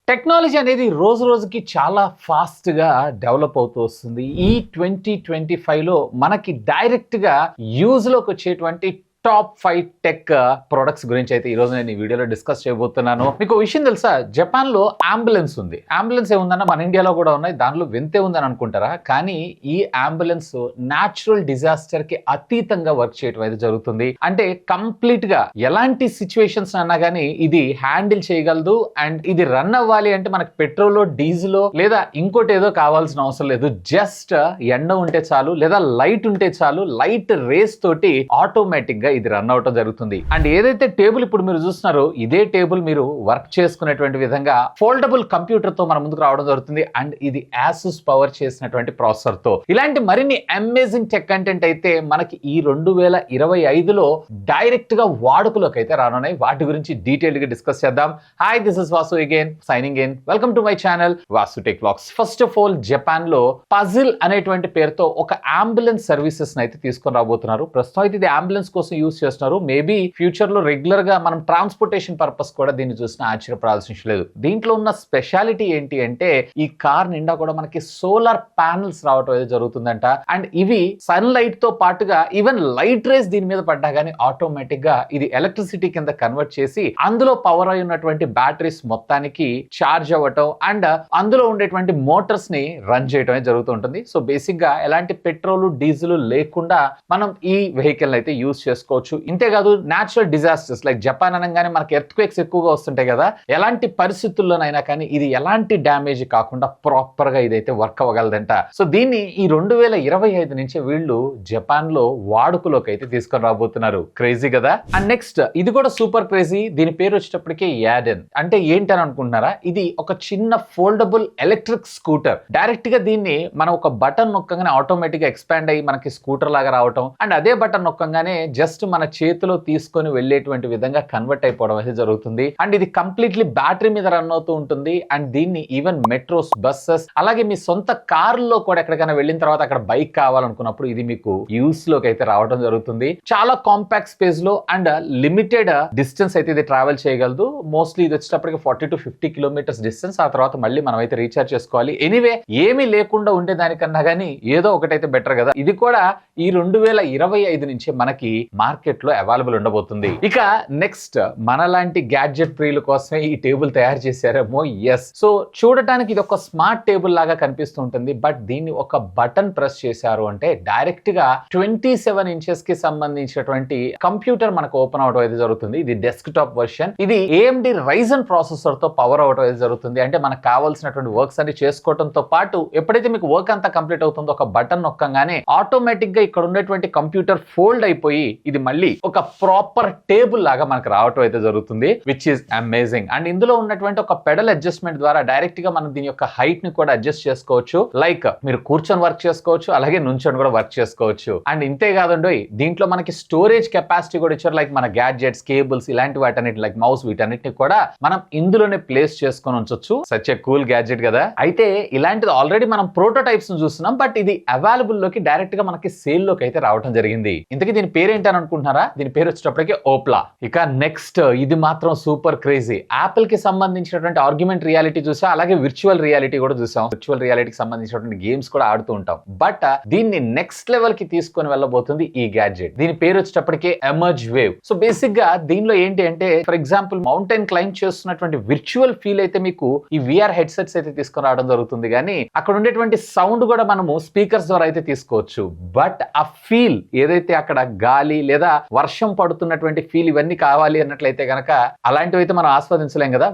Technology అనేది రోజు రోజుకి చాలా ఫాస్ట్గా డెవలప్ అవుతూ వస్తుంది. ఈ 2025లో మనకి డైరెక్ట్గా యూజ్లోకి వచ్చేటువంటి టాప్ 5 టెక్ ప్రొడక్ట్స్ గురించి అయితే ఈరోజు నేను ఈ వీడియోలో డిస్కస్ చేయబోతున్నాను. మీకు విషయం తెలుసా, జపాన్లో అంబులెన్స్ ఉంది. అంబులెన్స్ ఏముందన్న మన ఇండియాలో కూడా ఉన్నాయి, దానిలో వింతే ఉందని అనుకుంటారా? కానీ ఈ అంబులెన్స్ న్యాచురల్ డిజాస్టర్ కి అతీతంగా వర్క్ చేయడం అయితే జరుగుతుంది. అంటే కంప్లీట్ గా ఎలాంటి సిచ్యువేషన్స్ అన్నా కానీ ఇది హ్యాండిల్ చేయగలదు. అండ్ ఇది రన్ అవ్వాలి అంటే మనకి పెట్రోల్, డీజిల్ లేదా ఇంకోటి ఏదో కావాల్సిన అవసరం లేదు. జస్ట్ ఎండ ఉంటే చాలు లేదా లైట్ ఉంటే చాలు, లైట్ రేస్ తోటి ఆటోమేటిక్ గా ఇది రన్ అవటం జరుగుతుంది. అండ్ ఏదైతే టేబుల్ ఇప్పుడు మీరు చూస్తున్నారో ఇదే టేబుల్ మీరు వర్క్ చేసుకునేటువంటి విధంగా ఫోల్డబుల్ కంప్యూటర్ తో మన ముందుకు రావడం జరుగుతుంది. అండ్ ఇది యాసూస్ పవర్ చేసినటువంటి ప్రాసెసర్ తో. ఇలాంటి మరిన్ని అమేజింగ్ టెక్ కంటెంట్ అయితే మనకి ఈ 2025లో డైరెక్ట్ గా వాడుకలోకి అయితే రానున్నాయి. వాటి గురించి డీటెయిల్ గా డిస్కస్ చేద్దాం. Hi, this is Vasu again signing in. Welcome to my channel Vasu tech vlogs. First of all, Japan లో పజిల్ అనేటువంటి పేరుతో ఒక అంబులెన్స్ సర్వీసెస్ అయితే తీసుకొని రాబోతున్నారు. ప్రస్తుతం అయితే ఇది అంబులెన్స్ కోసం యూజ్ చేస్తున్నారు. మేబీ ఫ్యూచర్ లో రెగ్యులర్ గా మనం ట్రాన్స్పోర్టేషన్ పర్పస్ కూడా దీన్ని చూసిన ఆశ్చర్యపడాల్సిన లేదు. దీంట్లో ఉన్న స్పెషాలిటీ ఏంటి అంటే ఈ కార్ నిండా కూడా మనకి సోలార్ ప్యానల్స్ రావటం అయితే జరుగుతుందంట. అండ్ ఇవి సన్ లైట్ తో పాటుగా ఈవెన్ లైట్ రేస్ దీని మీద పడ్డా గానీ ఆటోమేటిక్ గా ఇది ఎలక్ట్రిసిటీ కింద కన్వర్ట్ చేసి అందులో పవర్ అయి ఉన్నటువంటి బ్యాటరీస్ మొత్తానికి ఛార్జ్ అవ్వటం అండ్ అందులో ఉండేటువంటి మోటార్స్ ని రన్ చేయడం జరుగుతూ ఉంటుంది. సో బేసిక్ గా ఎలాంటి పెట్రోల్, డీజిల్ లేకుండా మనం ఈ వెహికల్ అయితే యూజ్ చేసుకోవచ్చు. ఇంతేకాదు, న్యాచురల్ డిజాస్టర్స్ లైక్ జపాన్ అనగానే మనకి ఎర్త్క్వేక్స్ ఎక్కువగా వస్తుంటాయి కదా, ఎలాంటి పరిస్థితుల్లోనైనా కానీ ఇది ఎలాంటి డ్యామేజ్ కాకుండా ప్రాపర్ గా ఇదైతే వర్క్ అవ్వగలదంట. సో దీన్ని ఈ 2025 నుంచి వీళ్ళు జపాన్ లో వాడుకలోకి అయితే తీసుకొని రాబోతున్నారు. క్రేజీ కదా. అండ్ నెక్స్ట్ ఇది కూడా సూపర్ క్రేజీ. దీని పేరు వచ్చేటప్పటికి యాడెన్. అంటే ఏంటని అనుకుంటున్నారా? ఇది ఒక చిన్న ఫోల్డబుల్ ఎలక్ట్రిక్ స్కూటర్. డైరెక్ట్ గా దీన్ని మనం ఒక బటన్ నొక్కగానే ఆటోమేటిక్ గా ఎక్స్పాండ్ అయ్యి మనకి స్కూటర్ లాగా రావటం అండ్ అదే బటన్ నొక్కగానే జస్ట్ మన చేతిలో తీసుకొని వెళ్ళేటువంటి విధంగా కన్వర్ట్ అయిపోవడం అయితే జరుగుతుంది. అండ్ ఇది కంప్లీట్లీ బ్యాటరీ మీద రన్ అవుతూ ఉంటుంది. అండ్ దీన్ని ఈవెన్ మెట్రోస్, బస్సెస్ అలాగే మీ సొంత కారులో కూడా ఎక్కడికైనా వెళ్ళిన తర్వాత అక్కడ బైక్ కావాలనుకున్నప్పుడు ఇది మీకు యూస్ లోకి అయితే రావడం జరుగుతుంది. చాలా కాంపాక్ట్ స్పేస్ లో అండ్ లిమిటెడ్ డిస్టెన్స్ అయితే ఇది ట్రావెల్ చేయగలదు. మోస్ట్లీ ఇది వచ్చేటప్పటికి 40 to 50 కిలోమీటర్స్ డిస్టెన్స్. ఆ తర్వాత మళ్ళీ మనం అయితే రీఛార్జ్ చేసుకోవాలి. ఎనీవే, ఏమీ లేకుండా ఉండేదానికన్నా కానీ ఏదో ఒకటైతే బెటర్ కదా. ఇది కూడా ఈ 2025 నుంచి మనకి మార్కెట్ లో అవైలబుల్ ఉండబోతుంది. ఇక నెక్స్ట్, మనలాంటి గ్యాడ్జెట్ ప్రియుల కోసమే ఈ టేబుల్ తయారు చేశారేమో. ఎస్. సో చూడటానికి ఇది ఒక స్మార్ట్ టేబుల్ లాగా కనిపిస్తూ ఉంటుంది. బట్ దీన్ని ఒక బటన్ ప్రెస్ చేశారు అంటే డైరెక్ట్ గా 27 ఇంచెస్ కి సంబంధించినటువంటి కంప్యూటర్ మనకు ఓపెన్ అవడం అయితే జరుగుతుంది. ఇది డెస్క్ టాప్ వర్షన్. ఇది AMD Ryzen ప్రాసెసర్ తో పవర్ అవడం అయితే జరుగుతుంది. అంటే మనకు కావాల్సినటువంటి వర్క్స్ అన్ని చేసుకోవడంతో పాటు ఎప్పుడైతే మీకు వర్క్ అంతా కంప్లీట్ అవుతుందో ఒక బటన్ నొక్కగానే ఆటోమేటిక్ గా ఇక్కడ ఉన్నటువంటి కంప్యూటర్ ఫోల్డ్ అయిపోయి ఇది మళ్ళీ ఒక ప్రాపర్ టేబుల్ లాగా మనకు రావటం అయితే జరుగుతుంది, విచ్ ఈస్ అమేజింగ్. అండ్ ఇందులో ఉన్నటువంటి ఒక పెడల్ అడ్జస్ట్మెంట్ ద్వారా డైరెక్ట్ గా మనం దీని యొక్క హైట్ ని కూడా అడ్జస్ట్ చేసుకోవచ్చు. లైక్ మీరు కూర్చొని వర్క్ చేసుకోవచ్చు, అలాగే నుంచొని కూడా వర్క్ చేసుకోవచ్చు. అండ్ ఇంతే కాదండి, దీంట్లో మనకి స్టోరేజ్ కెపాసిటీ కూడా ఇచ్చారు. లైక్ మన గ్యాడ్జెట్స్, కేబుల్స్ ఇలాంటి వాటన్నిటి లైక్ మౌస్ వీటన్నిటిని కూడా మనం ఇందులోనే ప్లేస్ చేసుకొని ఉంచొచ్చు. సచ్ ఏ కూల్ గ్యాడ్జెట్ కదా. అయితే ఇలాంటిది ఆల్రెడీ మనం ప్రోటోటైప్స్ చూస్తున్నాం. బట్ ఇది అవైలబుల్ లోకి డైరెక్ట్ గా మనకి సేల్ లోకి అయితే రావడం జరిగింది. ఇంతకీ దీని పేరు ఏంటని అనుకుంటున్నారా? దీని పేరు వచ్చేటప్పటికి ఓప్లా. ఇక నెక్స్ట్, ఇది మాత్రం సూపర్ క్రేజీ. యాపిల్ కి సంబంధించినటువంటి ఆర్గ్యుమెంట్ రియాలిటీ చూసా, అలాగే విర్చువల్ రియాలిటీ కూడా చూసాం. విర్చువల్ రియాలిటీకి సంబంధించినటువంటి గేమ్స్ కూడా ఆడుతూ ఉంటాం. బట్ దీన్ని నెక్స్ట్ లెవెల్ కి తీసుకొని వెళ్ళబోతుంది ఈ గ్యాడ్జెట్. దీని పేరు వచ్చేటప్పటికి ఎమర్జ్ వేవ్. సో బేసిక్ గా దీనిలో ఏంటి అంటే, ఫర్ ఎగ్జాంపుల్ మౌంటైన్ క్లైంబ్ చేస్తున్నటువంటి విర్చువల్ ఫీల్ అయితే మీకు ఈ VR హెడ్సెట్స్ అయితే తీసుకొని రావడం జరుగుతుంది. కానీ అక్కడ ఉండేటువంటి సౌండ్ కూడా మనము స్పీకర్స్ ద్వారా అయితే తీసుకోవచ్చు. బట్ ఆ ఫీల్ ఏదైతే అక్కడ గాలి లేదా వర్షం పడుతున్నటువంటి ఫీల్ ఇవన్నీ కావాలి అన్నట్లయితే గనక అలాంటివి అయితే మనం ఆస్వాదించలేం కదా.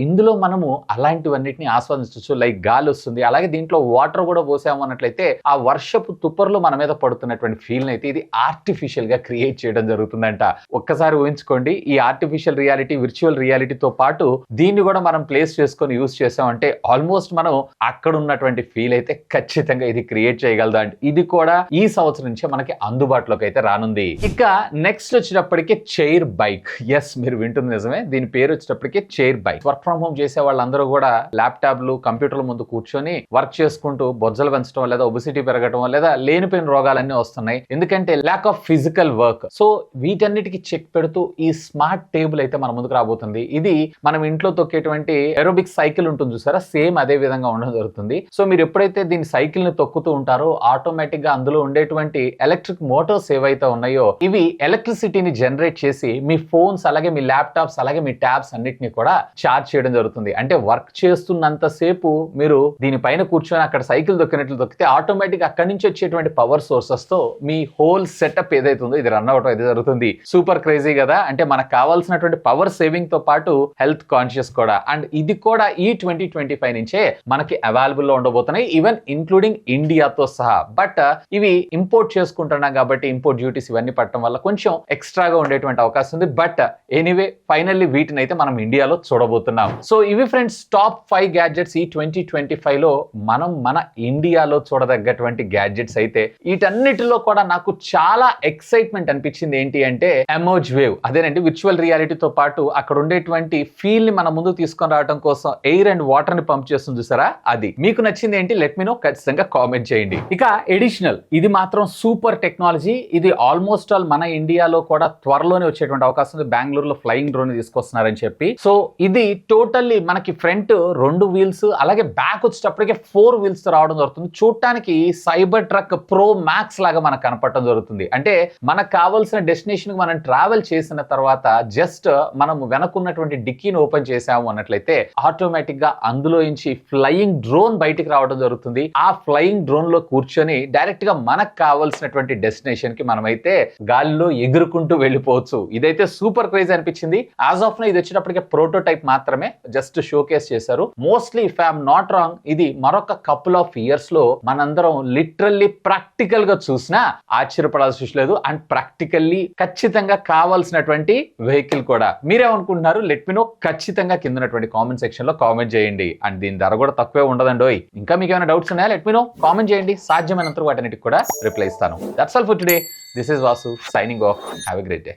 ఇందులో మనము అలాంటివన్నిటిని ఆస్వాదించవచ్చు. లైక్ గాలి వస్తుంది, అలాగే దీంట్లో వాటర్ కూడా పోసాము అన్నట్లయితే ఆ వర్షపు తుప్పర్లు మన మీద పడుతున్నటువంటి ఫీల్ అయితే ఇది ఆర్టిఫిషియల్ గా క్రియేట్ చేయడం జరుగుతుందంట. ఒక్కసారి ఊహించుకోండి, ఈ ఆర్టిఫిషియల్ రియాలిటీ, విర్చువల్ రియాలిటీతో పాటు దీన్ని కూడా మనం ప్లేస్ చేసుకొని యూజ్ చేసామంటే ఆల్మోస్ట్ మనం అక్కడ ఉన్నటువంటి ఫీల్ అయితే ఖచ్చితంగా ఇది క్రియేట్ చేయగలదు. అండ్ ఇది కూడా ఈ సంవత్సరం నుంచే మనకి అందుబాటులోకి అయితే రానుంది. ఇక నెక్స్ట్ వచ్చేటప్పటికి చైర్ బైక్. ఎస్, మీరు వింటుంది నిజమే, దీని పేరు వచ్చేటప్పటికి chair bike. Work from home చేసే వాళ్ళందరూ కూడా ల్యాప్టాప్లు కంప్యూటర్ల ముందు కూర్చొని వర్క్ చేసుకుంటూ బొజ్జలు పెంచడం లేదా ఒబిసిటీ పెరగడం లేదా లేనిపోయిన రోగాలన్నీ వస్తున్నాయి, ఎందుకంటే lack of physical work. So వీటన్నిటికీ చెక్ పెడుతూ ఈ స్మార్ట్ టేబుల్ అయితే మన ముందుకు రాబోతుంది. ఇది మనం ఇంట్లో తొక్కేటువంటి ఏరోబిక్ సైకిల్ ఉంటుంది చూసారా, సేమ్ అదే విధంగా ఉండడం జరుగుతుంది. సో మీరు ఎప్పుడైతే దీని సైకిల్ ని తొక్కుతూ ఉంటారో ఆటోమేటిక్ గా అందులో ఉండేటువంటి ఎలక్ట్రిక్ మోటార్స్ ఏవైతే ఉన్నాయో ఇవి ఎలక్ట్రిసిటీని జనరేట్ చేసి మీ ఫోన్స్ అలాగే మీ ల్యాప్టాప్స్ అలాగే మీ ట్యాబ్స్ అన్నిటిని కూడా ఛార్జ్ చేయడం జరుగుతుంది. అంటే వర్క్ చేస్తున్నంత సేపు మీరు దీనిపైన కూర్చొని అక్కడ సైకిల్ తొక్కినట్లు తొక్కితే ఆటోమేటిక్ అక్కడి నుంచి వచ్చేటువంటి పవర్ సోర్సెస్ తో మీ హోల్ సెటప్ ఏదైతే ఉందో ఇది రన్ అవటం అయితే జరుగుతుంది. సూపర్ క్రేజీ కదా. అంటే మనకు కావాల్సినటువంటి పవర్ సేవింగ్ తో పాటు హెల్త్ కాన్షియస్ కూడా. అండ్ ఇది కూడా ఈ 2025 నుంచే మనకి అవైలబుల్ లో ఉండబోతున్నాయి, ఈవెన్ ఇంక్లూడింగ్ ఇండియాతో సహా. బట్ ఇవి ఇంపోర్ట్ చేసుకుంటున్నాం కాబట్టి ఇంపోర్ట్ డ్యూటీస్ ఇవన్నీ పట్టడం వల్ల కొంచెం ఎక్స్ట్రాగా ఉండేటువంటి అవకాశం ఉంది. బట్ ఎనీవే ఫైనల్లీ వీటిని అయితే మనం ఇండియాలో చూడబోతున్నాం. సో ఇవి ఫ్రెండ్స్ టాప్ 5 గ్యాడ్జెట్స్ ఈ 2025 లో మనం మన ఇండియాలో చూడదగ్గటువంటి గ్యాడ్జెట్స్. అయితే వీటన్నిటిలో కూడా నాకు చాలా ఎక్సైట్మెంట్ అనిపించింది ఏంటి అంటే ఎమోజ్ వేవ్. అదేనండి, విర్చువల్ రియాలిటీతో పాటు అక్కడ ఉండేటువంటి ఫీల్ ని మన ముందు తీసుకొని రావడం కోసం ఎయిర్ అండ్ వాటర్ ని పంప్ చేస్తుంది చూసారా, అది మీకు నచ్చింది ఏంటి లెట్ మీ నో, ఖచ్చితంగా కామెంట్ చేయండి. ఇక ఎడిషనల్ ఇది మాత్రం సూపర్ టెక్నాలజీ. ఇది ఆల్మోస్ట్ ఆల్ మన ఇండియాలో కూడా త్వరలోనే వచ్చేటువంటి అవకాశం ఉంది. బెంగళూరులో ఫ్లయింగ్ డ్రోన్ తీసుకొస్తున్నారని చెప్పి. సో ఇది టోటల్లీ మనకి ఫ్రంట్ 2 వీల్స్ అలాగే బ్యాక్ వచ్చేటప్పటికే 4 వీల్స్ తో రావడం జరుగుతుంది. చూడటానికి సైబర్ ట్రక్ ప్రో మ్యాక్స్ లాగా మనకు కనపడటం జరుగుతుంది. అంటే మనకు కావాల్సిన డెస్టినేషన్ మనం ట్రావెల్ చేసిన తర్వాత జస్ట్ మనం వెనకున్నటువంటి డిక్కీని ఓపెన్ చేసాము అన్నట్లయితే ఆటోమేటిక్ గా అందులో నుంచి ఫ్లయింగ్ డ్రోన్ బయటికి రావడం జరుగుతుంది. ఆ ఫ్లయింగ్ డ్రోన్ లో కూర్చొని డైరెక్ట్ గా మనకు కావాల్సినటువంటి డెస్టినేషన్ కి మనమైతే గాలిలో ఎగురుకుంటూ వెళ్ళిపోవచ్చు. ఇదైతే సూపర్ క్రేజ్ అనిపించింది. యాజ్ ఆఫ్ నో ఇది వచ్చేటప్పటికే ప్రోటోటైప్ మాత్రమే, జస్ట్ షోకేస్ చేశారు. Mostly if I'm not wrong ఇది మరొక కపుల్ ఆఫ్ ఇయర్స్ లో మనందరం లిటరల్లీ ప్రాక్టికల్ గా చూసినా ఆశ్చర్యపడాల్సిన విషయం లేదు. అండ్ ప్రాక్టికల్లీ ఖచ్చితంగా కావాల్సినటువంటి వెహికల్ కూడా. మీరేమనుకుంటున్నారు లెట్ మీ నో, ఖచ్చితంగా కింద ఉన్నటువంటి కామెంట్ సెక్షన్ లో కామెంట్ చేయండి. అండ్ దీని ధర కూడా తక్కువే ఉండదండి. ఇంకా మీకు ఏమైనా డౌట్స్ ఉన్నాయా లెట్ మీ నో, కామెంట్ చేయండి. సాధ్యమైనంత వాటన్నిటికి కూడా రిప్లై ఇస్తాను. That's all for today. This is Vasu signing off. Have a great day.